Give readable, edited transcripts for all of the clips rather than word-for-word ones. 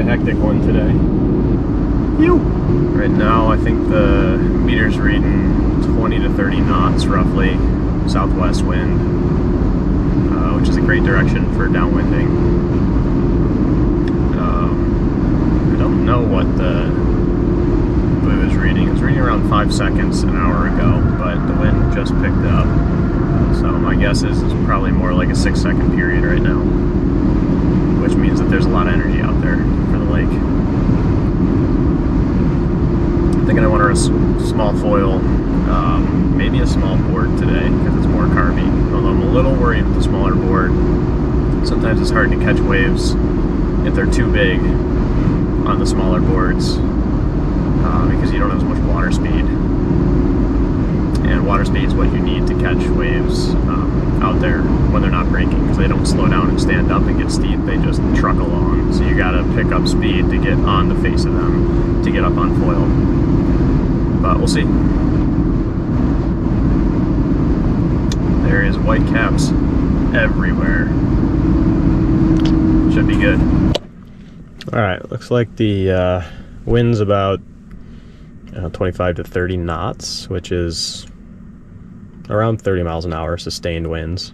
hectic one today. Right now, I think the meter's reading 20 to 30 knots roughly, southwest wind, which is a great direction for downwinding. I don't know what the bouy is reading. It's reading around 5 seconds an hour ago, but the wind just picked up. So my guess is it's probably more like a 6-second period right now, which means that there's a lot of energy out there for the lake. I'm thinking I want a small foil, maybe a small board today because it's more carvy. Although I'm a little worried with the smaller board. Sometimes it's hard to catch waves if they're too big on the smaller boards because you don't have as much water speed. And water speed is what you need to catch waves out there when they're not breaking, because they don't slow down and stand up and get steep, they just truck along. So you gotta pick up speed to get on the face of them to get up on foil. But we'll see. There is white caps everywhere. Should be good. Alright, looks like the wind's about 25 to 30 knots, which is around 30 miles an hour sustained winds.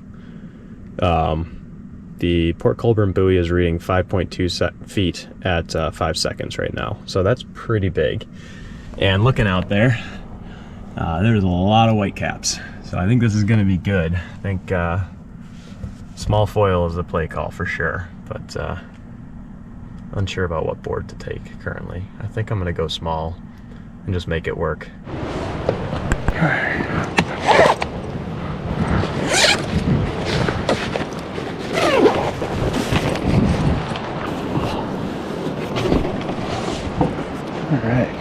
The Port Colborne buoy is reading 5.2 feet at 5 seconds right now, so that's pretty big. And looking out there, there's a lot of white caps, so I think this is going to be good. I think small foil is the play call for sure, but unsure about what board to take currently. I think I'm going to go small and just make it work. All right.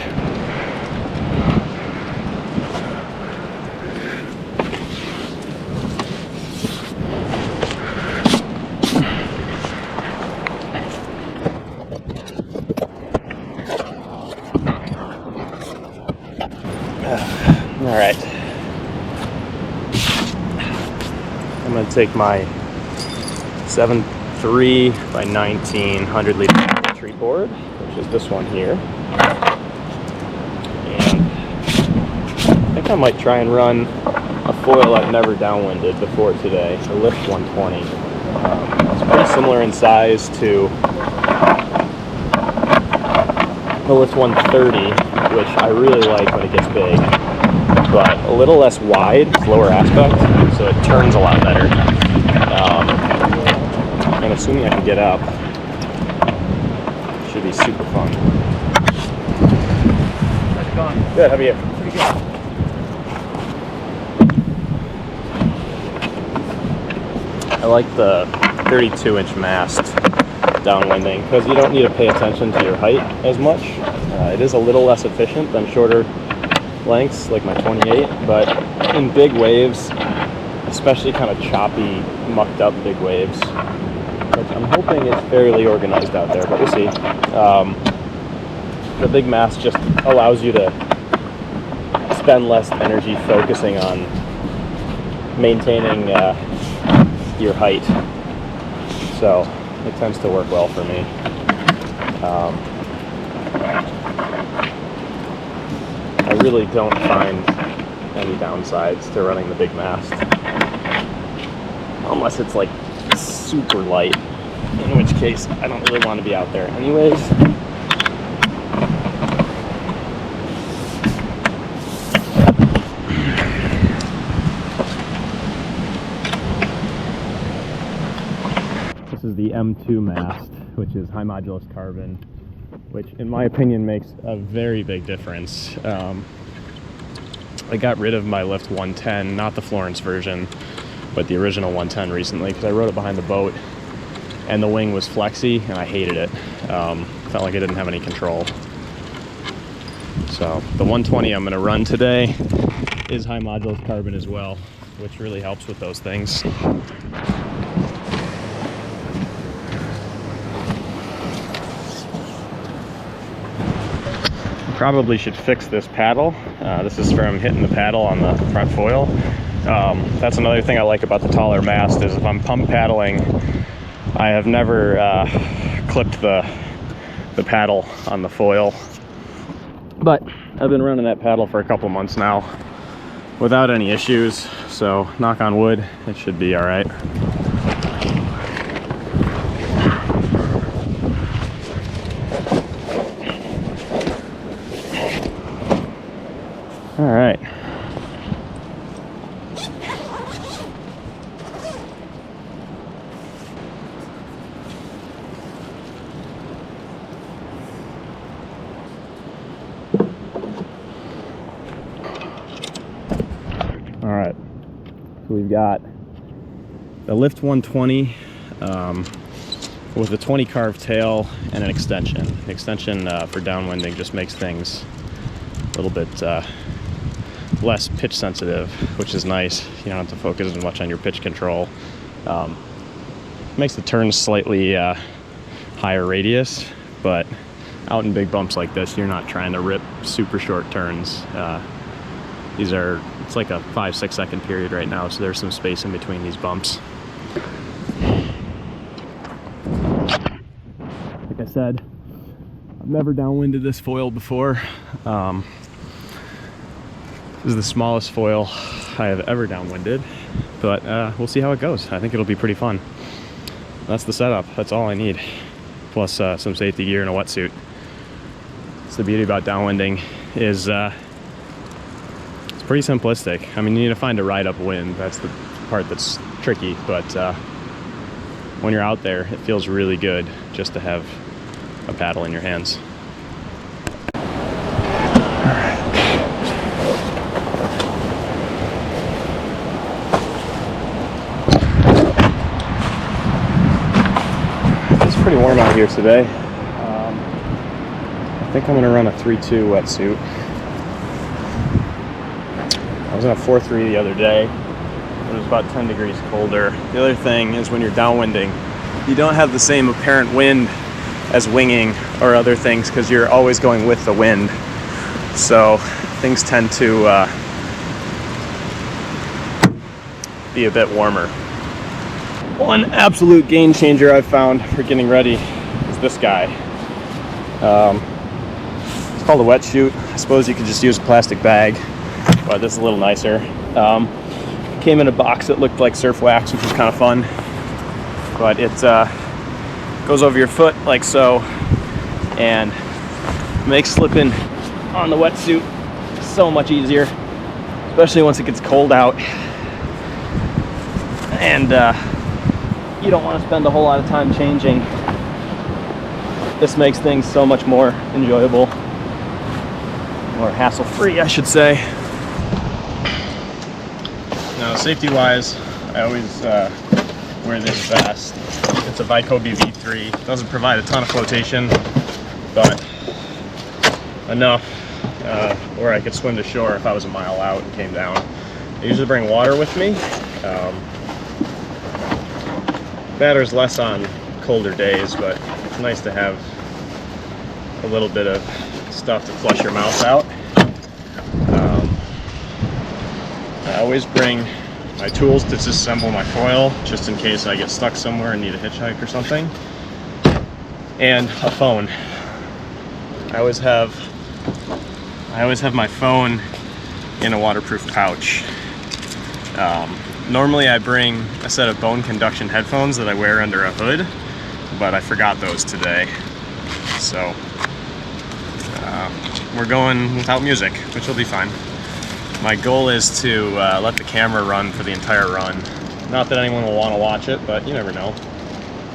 All right. I'm going to take my 7.3 by 19 100-liter tree board, which is this one here. And I think I might try and run a foil I've never downwinded before today, the Lift 120. It's pretty similar in size to the Lift 130, which I really like when it gets big, but a little less wide, it's lower aspect, so it turns a lot better. And assuming I can get up, it should be super fun. How's it going? Good, how are you? Pretty good. I like the 32-inch mast downwinding because you don't need to pay attention to your height as much. It is a little less efficient than shorter lengths like my 28, but in big waves, especially kind of choppy, mucked up big waves, which I'm hoping is fairly organized out there, but we'll see. The big mast just allows you to spend less energy focusing on maintaining your height, so it tends to work well for me. I really don't find any downsides to running the big mast, unless it's like super light, in which case I don't really want to be out there anyways. This is the M2 mast, which is high modulus carbon, which in my opinion makes a very big difference. I got rid of my Lift 110, not the Florence version, but the original 110 recently, because I rode it behind the boat and the wing was flexy and I hated it. Felt like I didn't have any control. So the 120 I'm going to run today is high modulus carbon as well, which really helps with those things. Probably should fix this paddle. This is from hitting the paddle on the front foil. That's another thing I like about the taller mast, is if I'm pump paddling, I have never clipped the the paddle on the foil. But I've been running that paddle for a couple months now without any issues, so knock on wood, it should be all right. All right. All right, so we've got the Lift 120 with a 20 carve tail and an extension. The extension for downwinding just makes things a little bit less pitch sensitive, which is nice. You don't have to focus as much on your pitch control. Makes the turns slightly higher radius, but out in big bumps like this, you're not trying to rip super short turns. It's like a 5-6 second period right now, so there's some space in between these bumps. Like I said, I've never downwinded this foil before. This is the smallest foil I have ever downwinded, but we'll see how it goes. I think it'll be pretty fun. That's the setup. That's all I need, plus some safety gear and a wetsuit. That's the beauty about downwinding is it's pretty simplistic. I mean, you need to find a ride upwind. That's the part that's tricky, but when you're out there, it feels really good just to have a paddle in your hands. It's pretty warm out here today. I think I'm gonna run a 3-2 wetsuit. I was in a 4-3 the other day. It was about 10 degrees colder. The other thing is when you're downwinding, you don't have the same apparent wind as winging or other things because you're always going with the wind. So things tend to be a bit warmer. One absolute game changer I've found for getting ready is this guy. It's called a wetsuit. I suppose you could just use a plastic bag, but this is a little nicer. Came in a box that looked like surf wax, which was kind of fun. But it goes over your foot like so, and makes slipping on the wetsuit so much easier, especially once it gets cold out. And you don't want to spend a whole lot of time changing. This makes things so much more enjoyable, more hassle-free, I should say. Now, safety-wise, I always wear this vest. It's a Vicobie V3. It doesn't provide a ton of flotation, but enough where I could swim to shore if I was a mile out and came down. I usually bring water with me. Matters less on colder days, but it's nice to have a little bit of stuff to flush your mouth out. I always bring my tools to disassemble my foil, just in case I get stuck somewhere and need a hitchhike or something. And a phone. I always have my phone in a waterproof pouch. Normally I bring a set of bone conduction headphones that I wear under a hood, but I forgot those today. So we're going without music, which will be fine. My goal is to let the camera run for the entire run. Not that anyone will want to watch it, but you never know.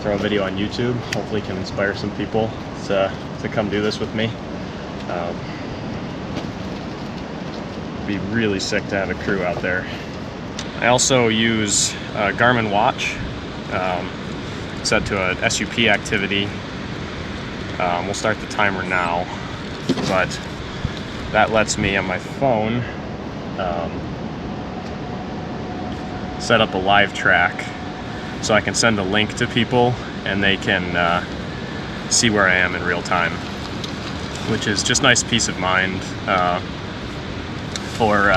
Throw a video on YouTube. Hopefully can inspire some people to come do this with me. It'd be really sick to have a crew out there. I also use a Garmin watch set to a SUP activity. We'll start the timer now, but that lets me on my phone set up a live track so I can send a link to people and they can see where I am in real time, which is just nice peace of mind for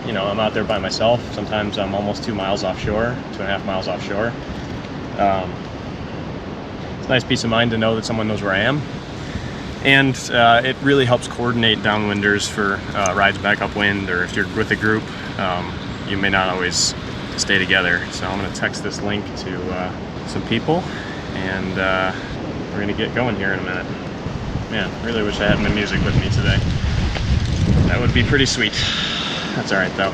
you know, I'm out there by myself. Sometimes I'm almost 2 miles offshore, 2.5 miles offshore. It's a nice peace of mind to know that someone knows where I am. And it really helps coordinate downwinders for rides back upwind, or if you're with a group, you may not always stay together. So I'm going to text this link to some people, and we're going to get going here in a minute. Man, really wish I had my music with me today. That would be pretty sweet. That's all right though.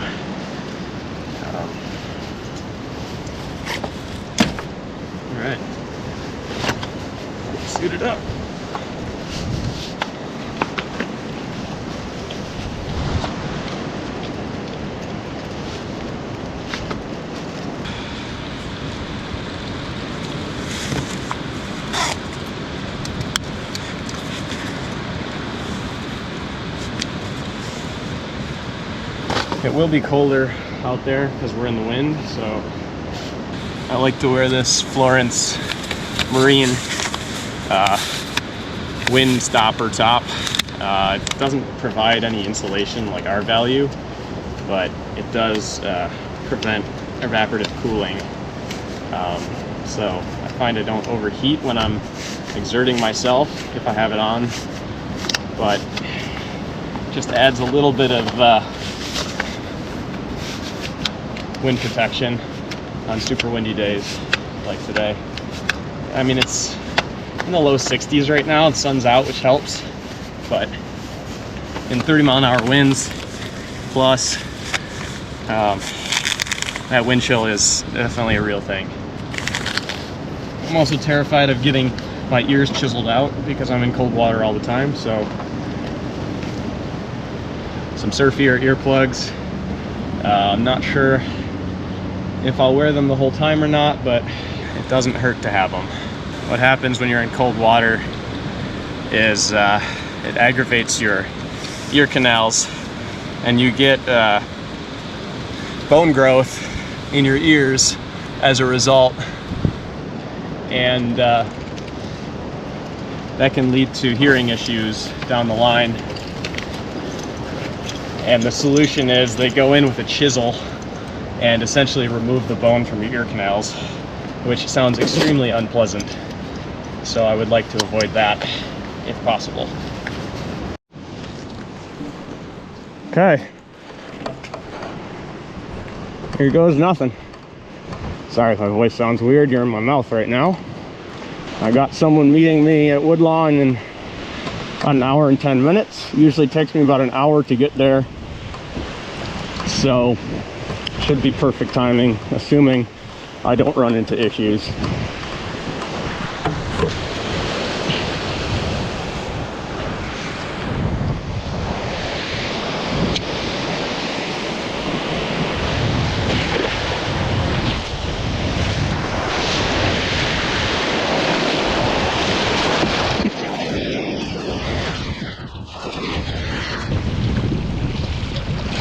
All right, suit it up. It will be colder out there because we're in the wind, so I like to wear this Florence Marine wind stopper top. It doesn't provide any insulation like our value, but it does prevent evaporative cooling. So I find I don't overheat when I'm exerting myself if I have it on, but just adds a little bit of wind protection on super windy days like today. I mean, it's in the low 60s right now, the sun's out, which helps, but in 30-mile-an-hour winds plus, that wind chill is definitely a real thing. I'm also terrified of getting my ears chiseled out because I'm in cold water all the time, so some surfier earplugs. I'm not sure if I'll wear them the whole time or not, but it doesn't hurt to have them. What happens when you're in cold water is it aggravates your ear canals, and you get bone growth in your ears as a result, and that can lead to hearing issues down the line. And the solution is they go in with a chisel and essentially remove the bone from your ear canals, which sounds extremely unpleasant. So I would like to avoid that if possible. Okay. Here goes nothing. Sorry if my voice sounds weird, you're in my mouth right now. I got someone meeting me at Woodlawn in about an hour and 10 minutes. Usually takes me about an hour to get there. So should be perfect timing, assuming I don't run into issues.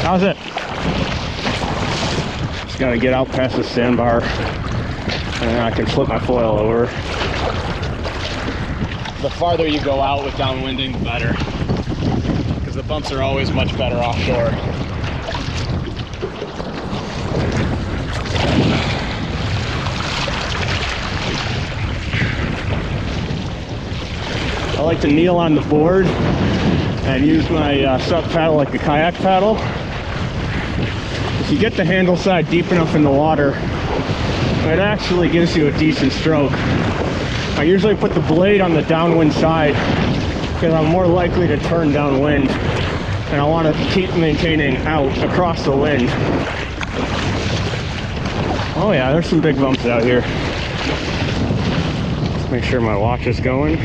How's it? Just gotta get out past the sandbar and then I can flip my foil over. The farther you go out with downwinding, the better, because the bumps are always much better offshore. I like to kneel on the board and use my sup paddle like a kayak paddle. If you get the handle side deep enough in the water, it actually gives you a decent stroke. I usually put the blade on the downwind side because I'm more likely to turn downwind, and I want to keep maintaining out across the wind. Oh yeah, there's some big bumps out here. Let's make sure my watch is going.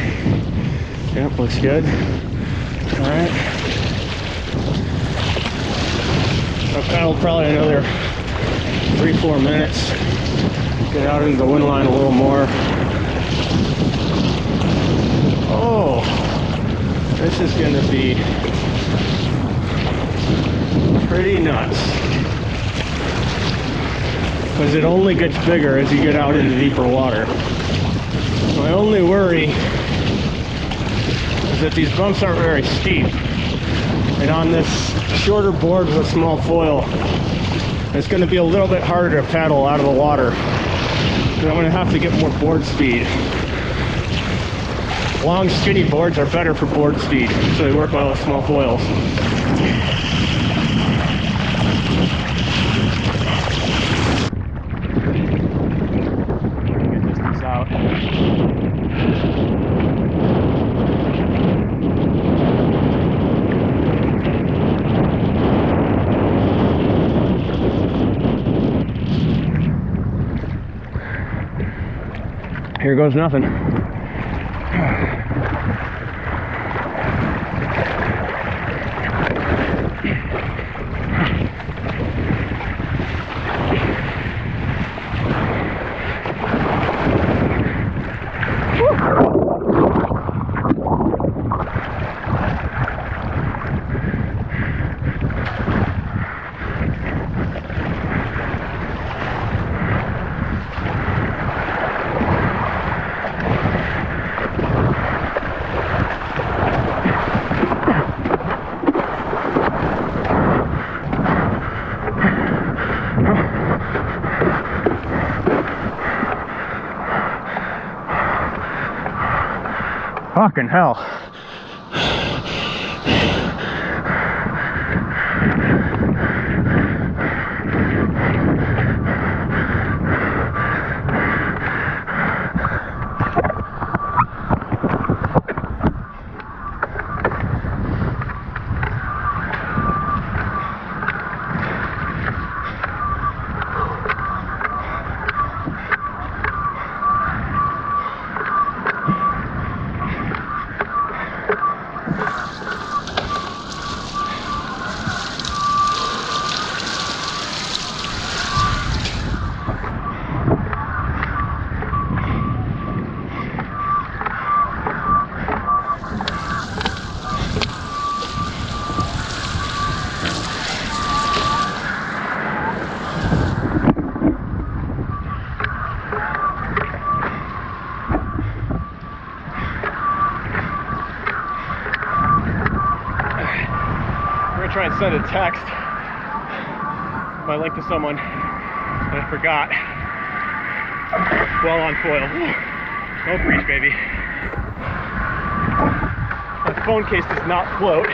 Yep, looks good. All right. I'll paddle probably another 3-4 minutes. Get out into the wind line a little more. Oh, this is going to be pretty nuts, because it only gets bigger as you get out into deeper water. My only worry is that these bumps aren't very steep, and on this shorter board with a small foil, it's going to be a little bit harder to paddle out of the water, because I'm going to have to get more board speed. Long, skinny boards are better for board speed, so they work well with small foils. Get this piece out. Here goes nothing. Fucking hell. Try and send a text my link to someone that I forgot while on foil. Don't breach, baby. My phone case does not float,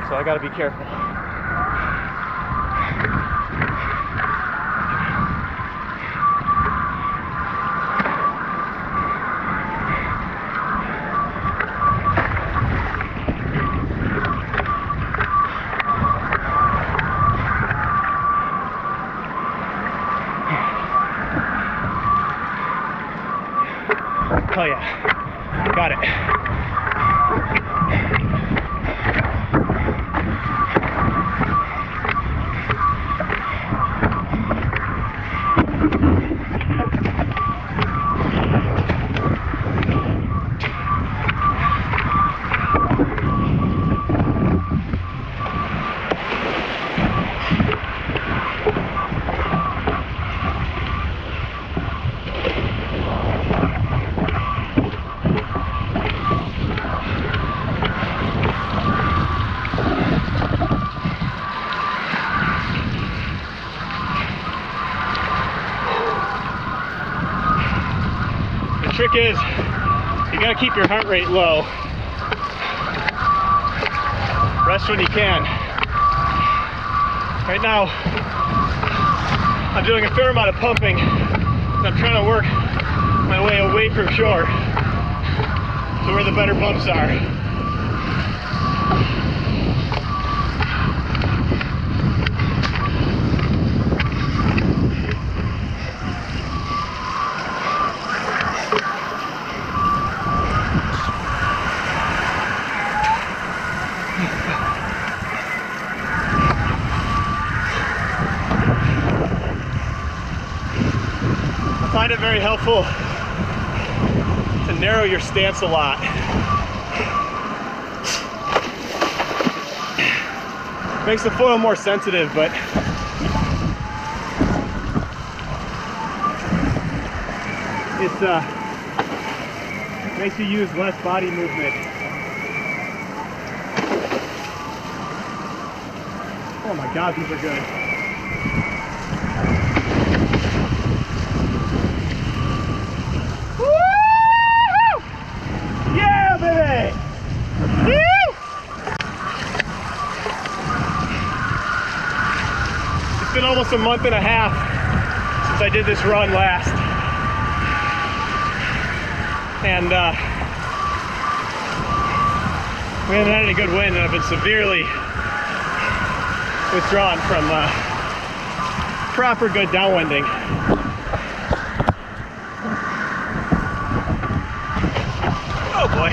so I gotta be careful. Oh yeah, got it. Trick is, you gotta keep your heart rate low. Rest when you can. Right now, I'm doing a fair amount of pumping, and I'm trying to work my way away from shore to where the better bumps are. I find it very helpful to narrow your stance a lot. Makes the foil more sensitive, but it makes you use less body movement. Oh my God, these are good. Woo! Yeah, almost a month and a half since I did this run last. And we haven't had any good wind, and I've been severely withdrawn from proper good downwinding. Oh boy.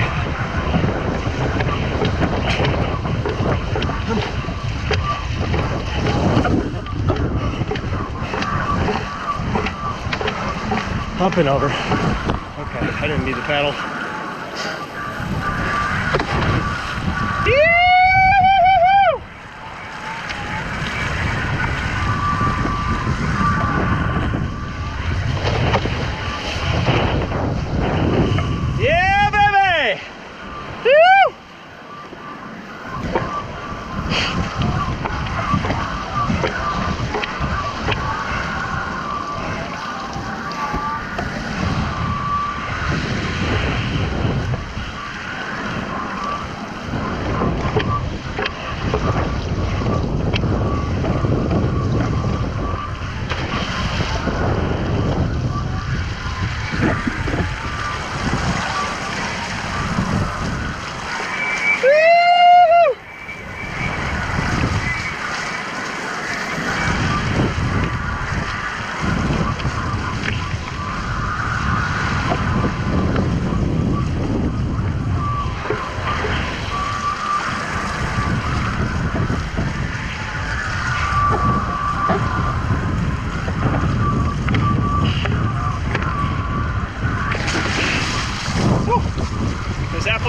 Up and over. Okay, I didn't need the paddle. Yeah, baby! Woo!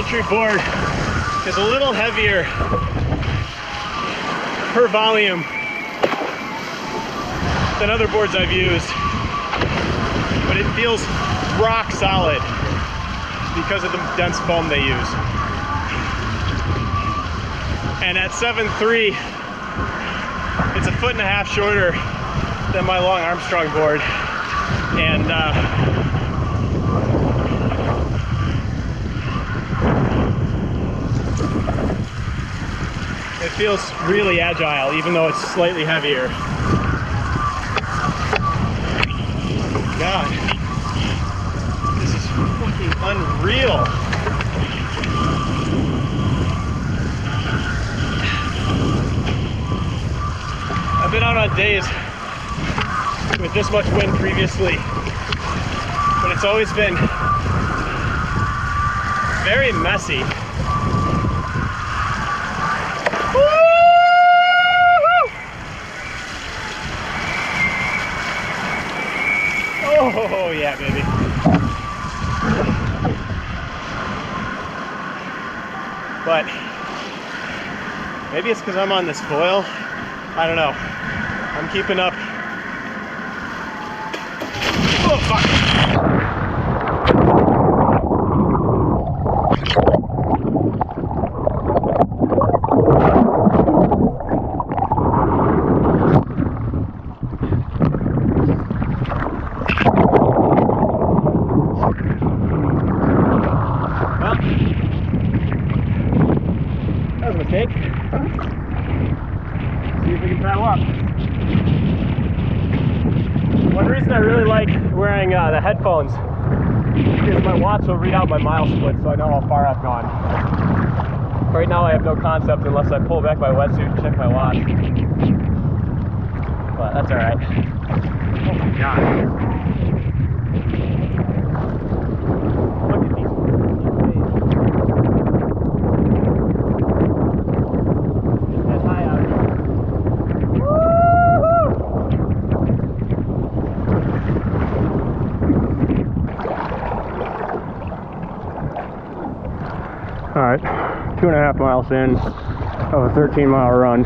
Tree board is a little heavier per volume than other boards I've used, but it feels rock solid because of the dense foam they use. And at 7.3, it's a 1.5 feet shorter than my long Armstrong board, and it feels really agile, even though it's slightly heavier. God, this is fucking unreal. I've been out on days with this much wind previously, but it's always been very messy. Oh yeah, baby. But maybe it's because I'm on this foil. I don't know. I'm keeping up. Oh fuck. The headphones, because my watch will read out my mile split, so I know how far I've gone. Right now I have no concept unless I pull back my wetsuit and check my watch. But that's alright. Oh my god. Look at these waves. It's that high out here. Alright, 2.5 miles in of a 13-mile run.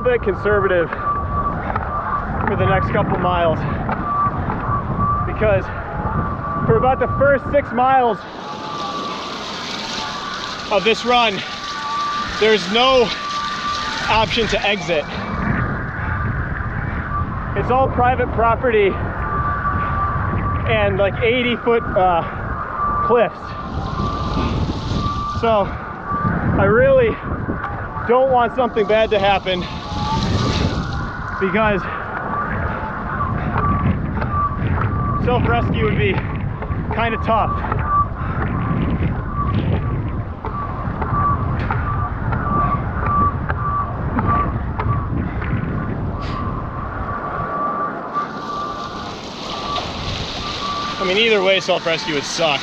little bit conservative for the next couple miles, because for about the first 6 miles of this run, there's no option to exit. It's all private property and like 80-foot cliffs. So I really don't want something bad to happen, because self-rescue would be kind of tough. I mean, either way, self-rescue would suck.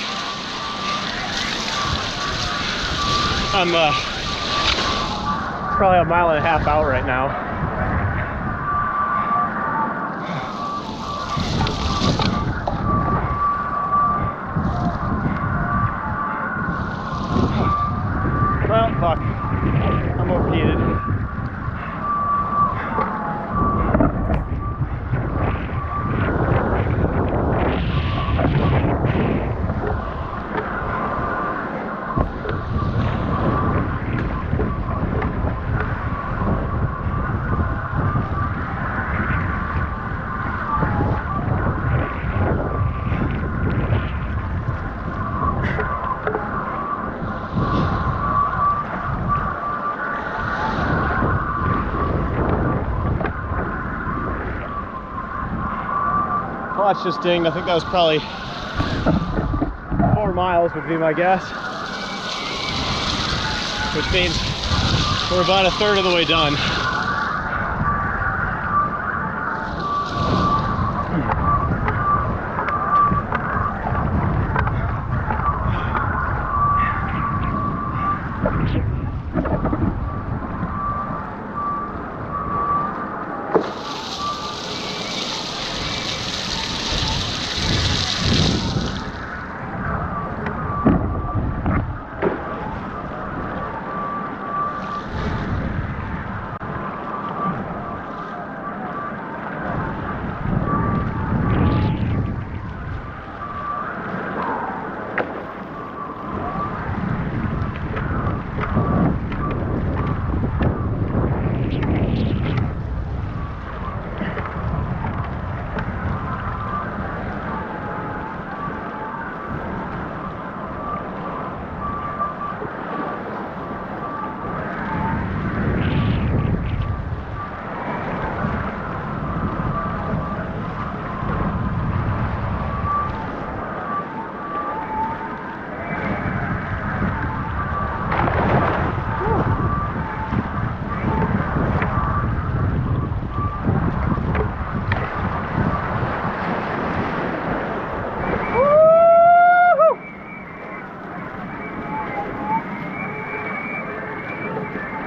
I'm probably 1.5 miles out right now. Well, fuck. I'm overheated. Watch just dinged. I think that was probably 4 miles would be my guess, which means we're about 1/3 of the way done.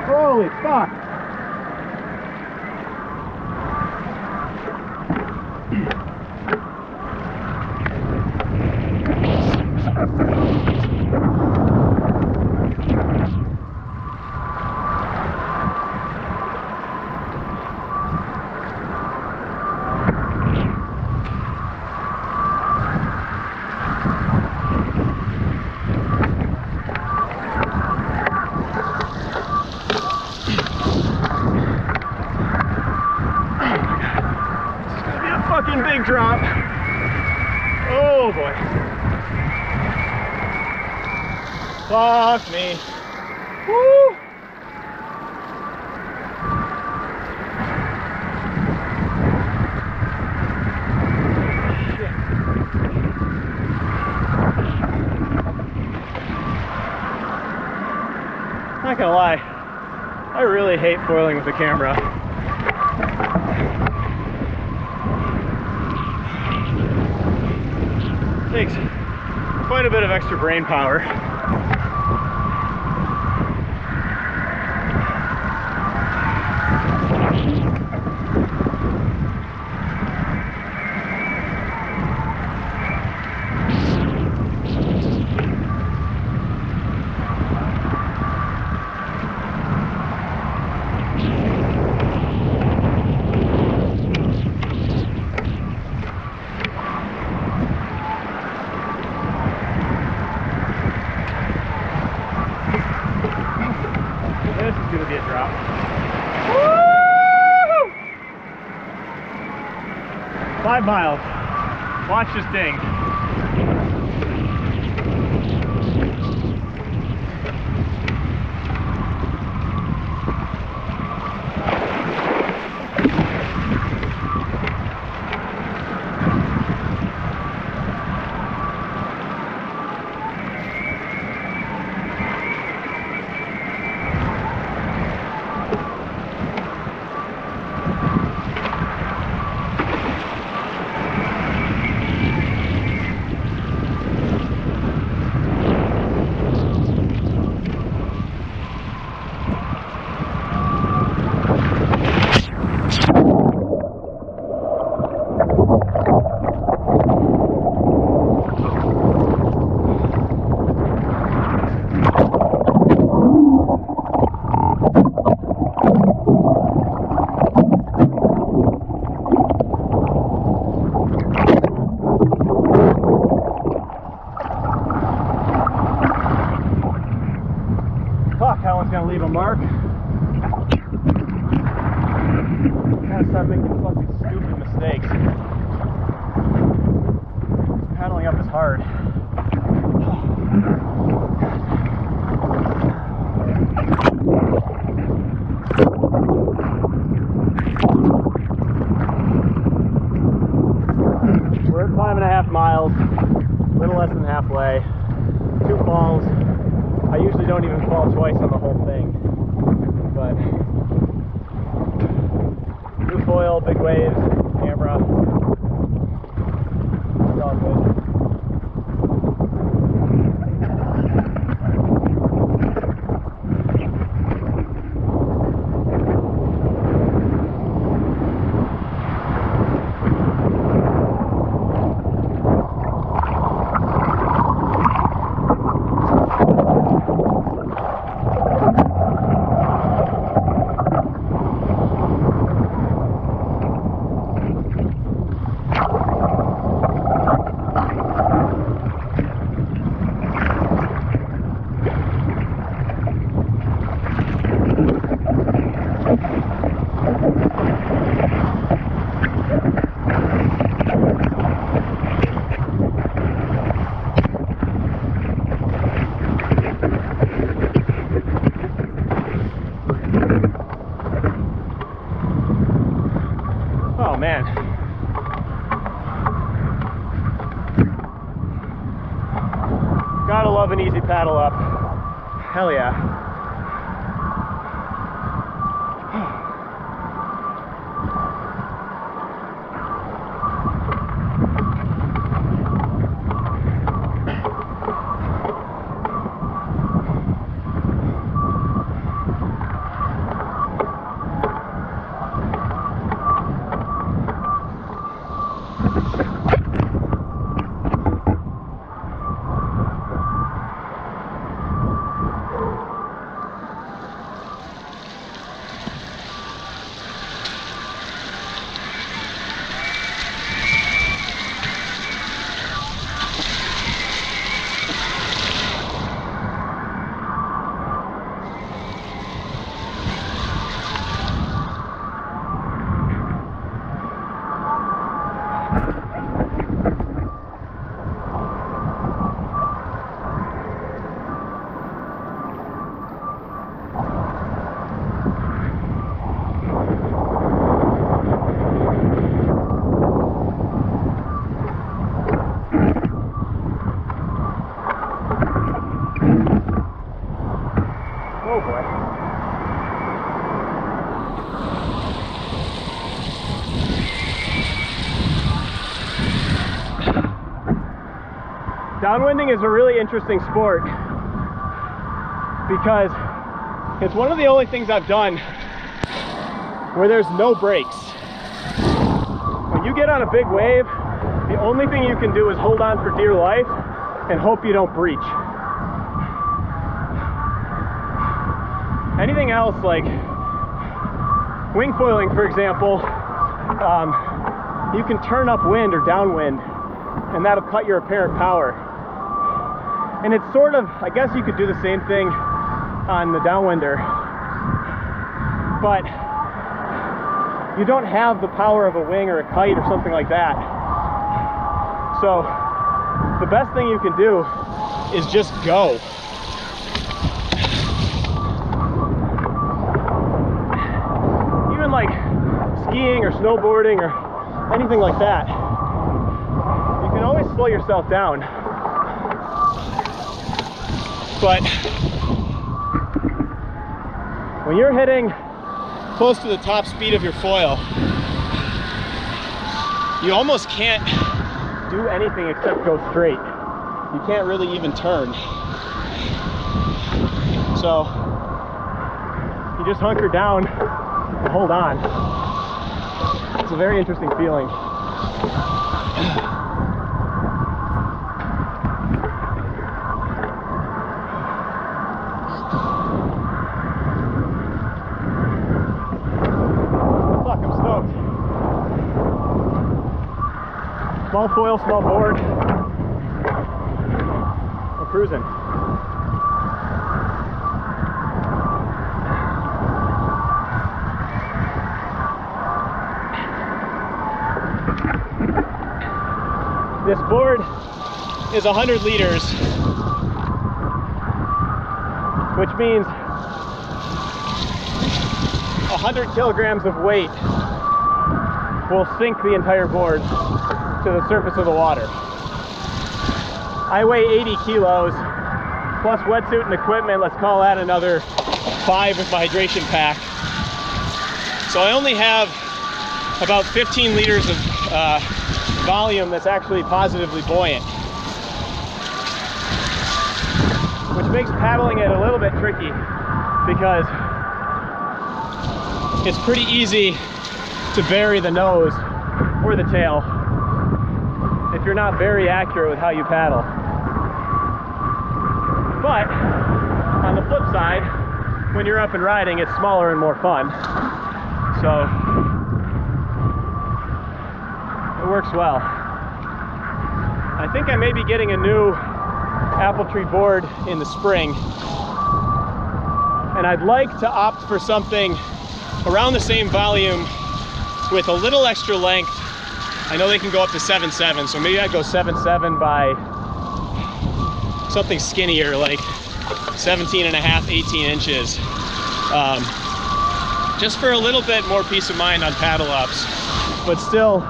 Holy fuck! Big drop. Oh boy. Fuck me. Woo. Shit. Not gonna lie, I really hate foiling with the camera. Takes quite a bit of extra brain power. 5 miles. Watch this ding. Leave a mark. Gotta stop making fucking stupid mistakes. Paddling up is hard. We're at 5.5 miles, a little less than halfway. 2 falls. I usually don't even fall twice on the whole thing, but new foil, big waves, camera, it's all good. Oh man. Gotta love an easy paddle up. Hell yeah. Oh boy. Downwinding is a really interesting sport because it's one of the only things I've done where there's no brakes. When you get on a big wave, the only thing you can do is hold on for dear life and hope you don't breach. Anything else, like wing foiling, for example, you can turn up wind or downwind, and that'll cut your apparent power. And it's sort of, I guess you could do the same thing on the downwinder, but you don't have the power of a wing or a kite or something like that. So the best thing you can do is just go. Even like skiing or snowboarding or anything like that, you can always slow yourself down. But when you're hitting close to the top speed of your foil, you almost can't do anything except go straight. You can't really even turn. So you just hunker down and hold on. It's a very interesting feeling. Small foil, small board. We're cruising. This board is 100 liters, which means 100 kilograms of weight will sink the entire board to the surface of the water. I weigh 80 kilos, plus wetsuit and equipment, let's call that another 5 with my hydration pack. So I only have about 15 liters of volume that's actually positively buoyant, which makes paddling it a little bit tricky because it's pretty easy to bury the nose or the tail if you're not very accurate with how you paddle. But on the flip side, when you're up and riding, it's smaller and more fun. So it works well. I think I may be getting a new apple tree board in the spring, and I'd like to opt for something around the same volume with a little extra length. I know they can go up to 7.7, so maybe I'd go 7.7 by something skinnier, like 17 and a half, 18 inches. Just for a little bit more peace of mind on paddle ups, but still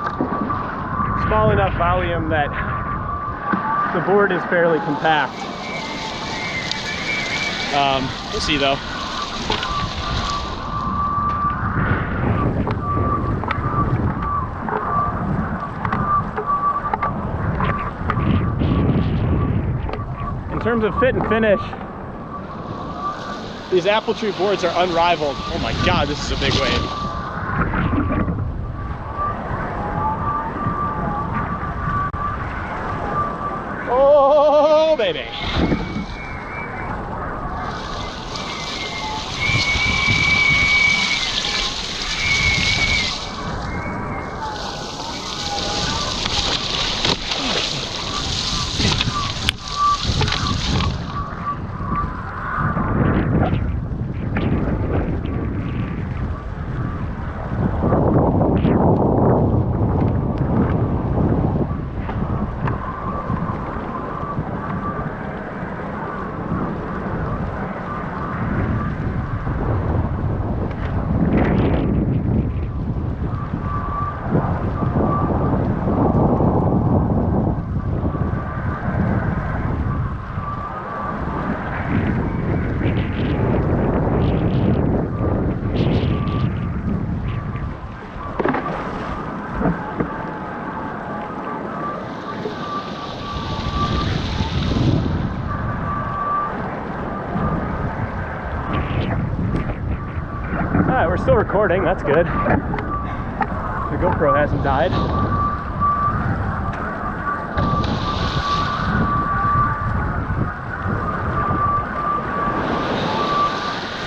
small enough volume that the board is fairly compact. We'll see though. In terms of fit and finish, these apple tree boards are unrivaled. Oh my God, this is a big wave. Oh, baby. We're still recording, that's good. The GoPro hasn't died.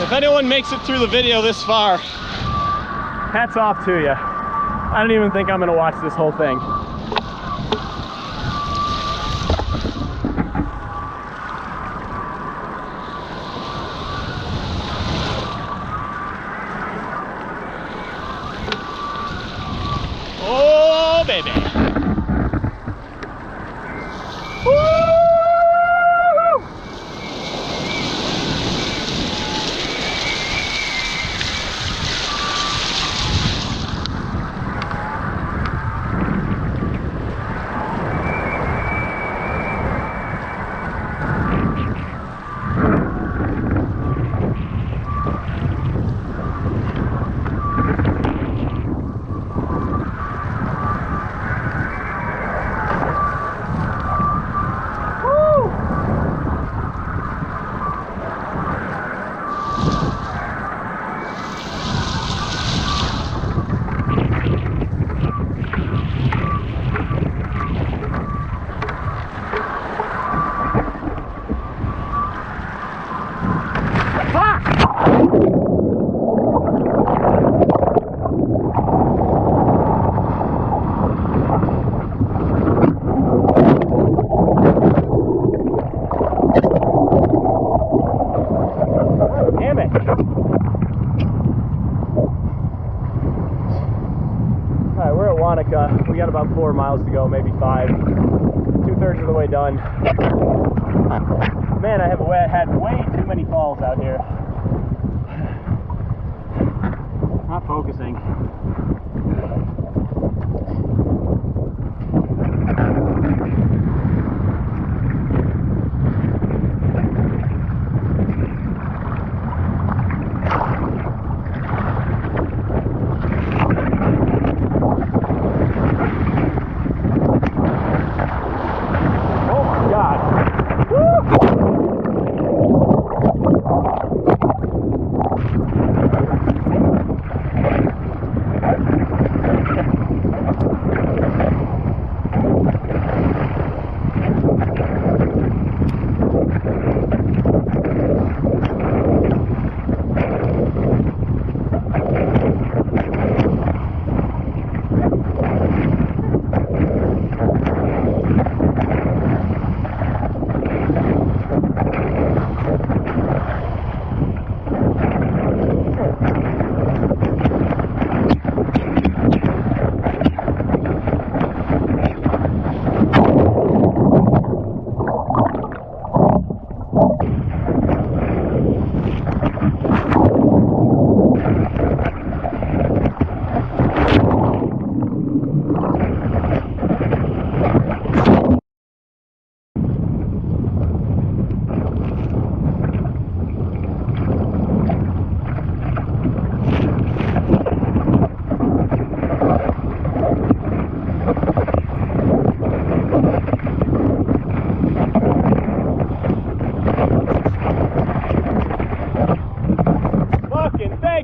If anyone makes it through the video this far, hats off to you. I don't even think I'm gonna watch this whole thing. baby. We got about 4 miles to go, maybe 5. 2/3 of the way done. Man, I have had way too many falls out here. Not focusing.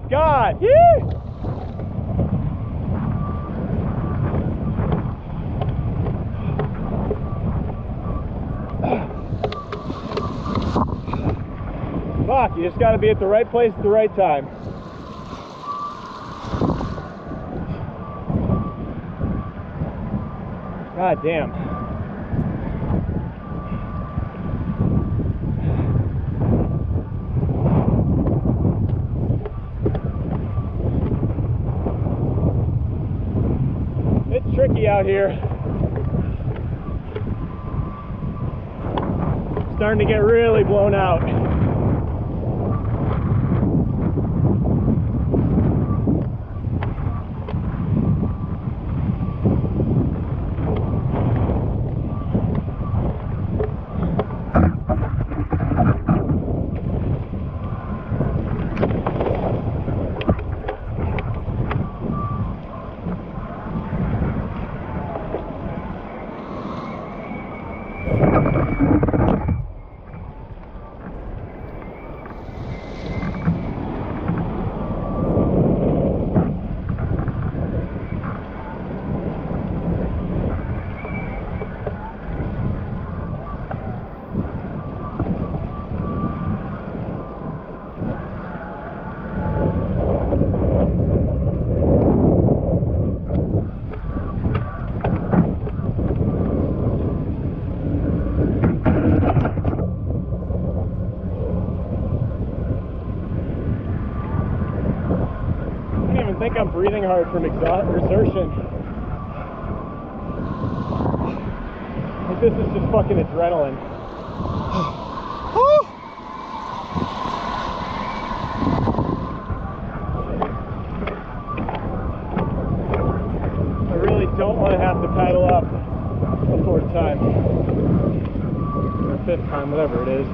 God! Yee! Fuck, you just gotta be at the right place at the right time. God damn. It's tricky out here. Starting to get really blown out. I think I'm breathing hard from exertion. Like, this is just fucking adrenaline. I really don't want to have to paddle up a fourth time. Or fifth time, whatever it is.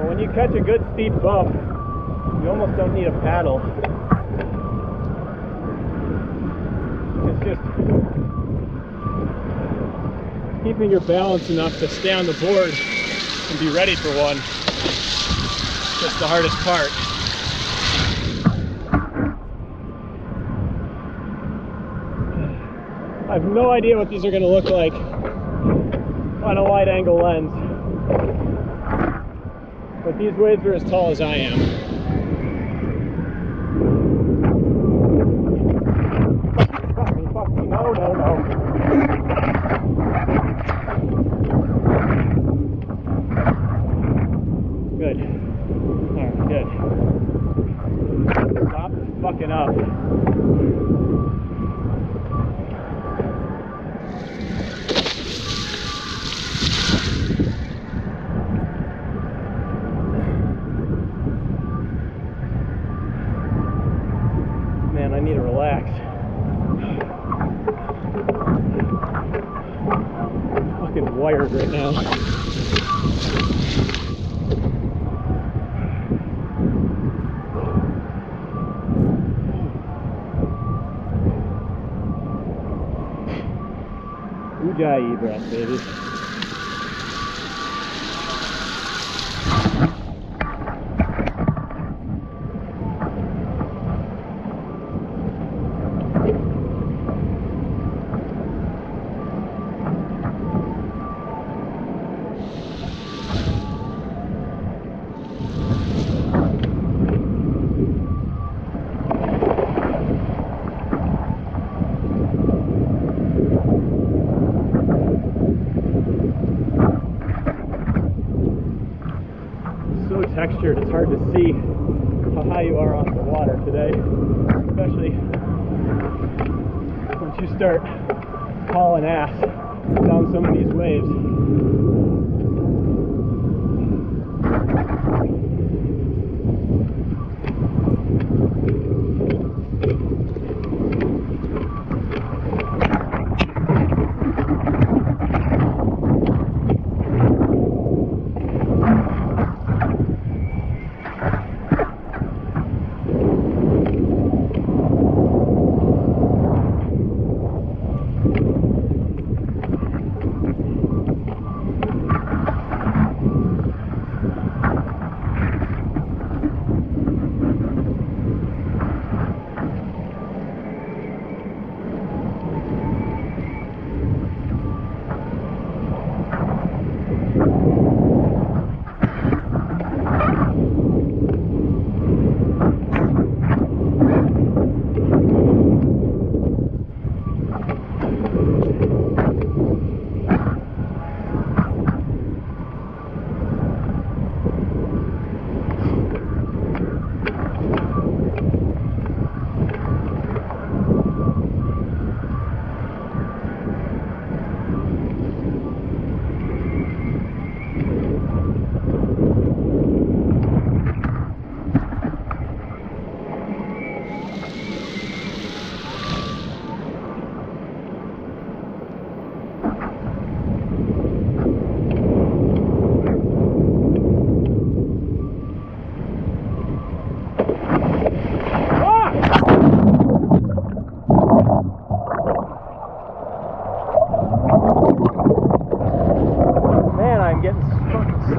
When you catch a good steep bump, you almost don't need a paddle. It's just keeping your balance enough to stay on the board and be ready for one. That's the hardest part. I have no idea what these are going to look like on a wide angle lens. But these waves are as tall as I am. Fuck me, no. Good. Alright, good. Stop fucking up. Man, I need to relax. I'm fucking wired right now. Ujjayi breath, baby. Textured, it's hard to see how high you are off the water today, especially once you start hauling ass down some of these waves.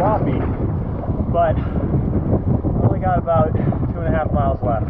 sloppy, but only got about 2.5 miles left.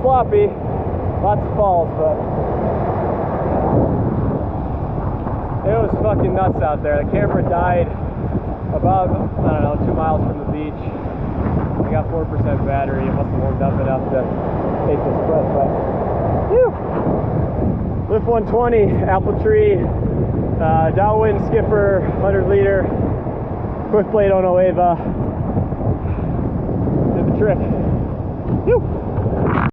Sloppy, lots of falls, but it was fucking nuts out there. The camera died about, I don't know, 2 miles from the beach. I got 4% battery. It must have warmed up enough to take this clip, but whew. Lift 120, apple tree, downwind skipper, 100 liter, Quickblade Ono Ava. Did the trick. Whew.